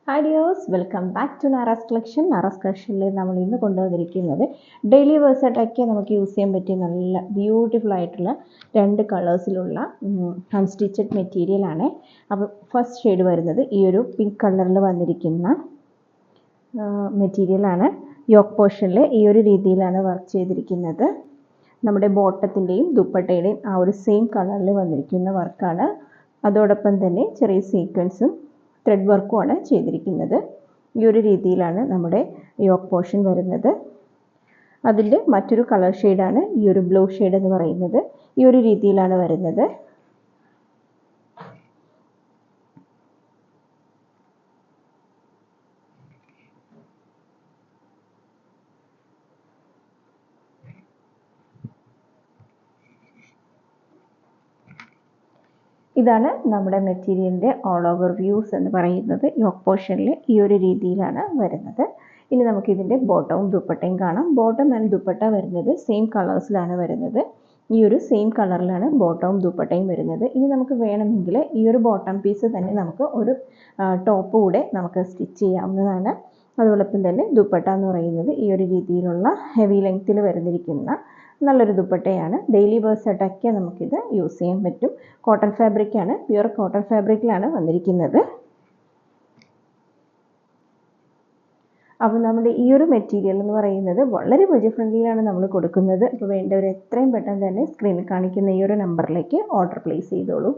Hi dears, welcome back to Naara's collection. Naara's കളക്ഷനിൽ നമ്മൾ ഇന്ന് കൊണ്ടുവന്നിരിക്കുന്നത് ഡെയിലി വേഴ്സായിട്ടൊക്കെ നമുക്ക് യൂസ് ചെയ്യാൻ പറ്റിയ നല്ല ബ്യൂട്ടിഫുൾ ആയിട്ടുള്ള 2 കളേഴ്സിലുള്ള അൺസ്റ്റിച്ചഡ് മെറ്റീരിയലാണ്. അപ്പോൾ ഫസ്റ്റ് ഷെയ്ഡ് വരുന്നത് ഈ ഒരു പിങ്ക് കളറിൽ വന്നിരിക്കുന്ന മെറ്റീരിയലാണ്. യോക്ക് പോർഷനിൽ ഈ ഒരു രീതിയിലാണ് വർക്ക് ചെയ്തിരിക്കുന്നത്. നമ്മുടെ ബോട്ടത്തിൻ്റെയും ദുപ്പട്ടയുടെയും ആ ഒരു സെയിം കളറിൽ വന്നിരിക്കുന്ന വർക്കാണ്. അതോടൊപ്പം തന്നെ ചെറിയ സീക്വൻസും ത്രെഡ് വർക്കുമാണ് ചെയ്തിരിക്കുന്നത്. ഈ ഒരു രീതിയിലാണ് നമ്മുടെ യോക്ക് പോർഷൻ വരുന്നത്. അതിൻ്റെ മറ്റൊരു കളർ ഷെയ്ഡാണ് ഈ ഒരു ബ്ലൂ ഷെയ്ഡ് എന്ന് പറയുന്നത്. ഈ ഒരു രീതിയിലാണ് വരുന്നത്. ഇതാണ് നമ്മുടെ മെറ്റീരിയലിൻ്റെ ഓൾ ഓവർ വ്യൂസ് എന്ന് പറയുന്നത്. യോക്ക് പോർഷനിൽ ഈ ഒരു രീതിയിലാണ് വരുന്നത്. ഇനി നമുക്കിതിൻ്റെ ബോട്ടവും ദുപ്പട്ടയും കാണാം. ബോട്ടം ആൻഡ് ദുപ്പട്ട വരുന്നത് സെയിം കളേഴ്സിലാണ് വരുന്നത്. ഈ ഒരു സെയിം കളറിലാണ് ബോട്ടവും ദുപ്പട്ടയും വരുന്നത്. ഇനി നമുക്ക് വേണമെങ്കിൽ ഈ ഒരു ബോട്ടം പീസ് തന്നെ നമുക്ക് ഒരു ടോപ്പ് കൂടെ നമുക്ക് സ്റ്റിച്ച് ചെയ്യാവുന്നതാണ്. അതോടൊപ്പം തന്നെ ദുപ്പട്ട എന്ന് പറയുന്നത് ഈ ഒരു രീതിയിലുള്ള ഹെവി ലെങ്ത്തിൽ വരുന്നിരിക്കുന്ന നല്ലൊരു ദുപ്പട്ടയാണ്. ഡെയിലി വേഴ്സായിട്ടൊക്കെ നമുക്കിത് യൂസ് ചെയ്യാൻ പറ്റും. കോട്ടൺ ഫാബ്രിക്കാണ്, പ്യുവർ കോട്ടൺ ഫാബ്രിക്കിലാണ് വന്നിരിക്കുന്നത്. അപ്പോൾ നമ്മുടെ ഈ ഒരു മെറ്റീരിയൽ എന്ന് പറയുന്നത് വളരെ ബഡ്ജറ്റ് ഫ്രണ്ട്ലിയിലാണ് നമ്മൾ കൊടുക്കുന്നത്. അപ്പോൾ വേണ്ടവർ എത്രയും പെട്ടെന്ന് തന്നെ സ്ക്രീനിൽ കാണിക്കുന്ന ഈ ഒരു നമ്പറിലേക്ക് ഓർഡർ പ്ലേസ് ചെയ്തോളൂ.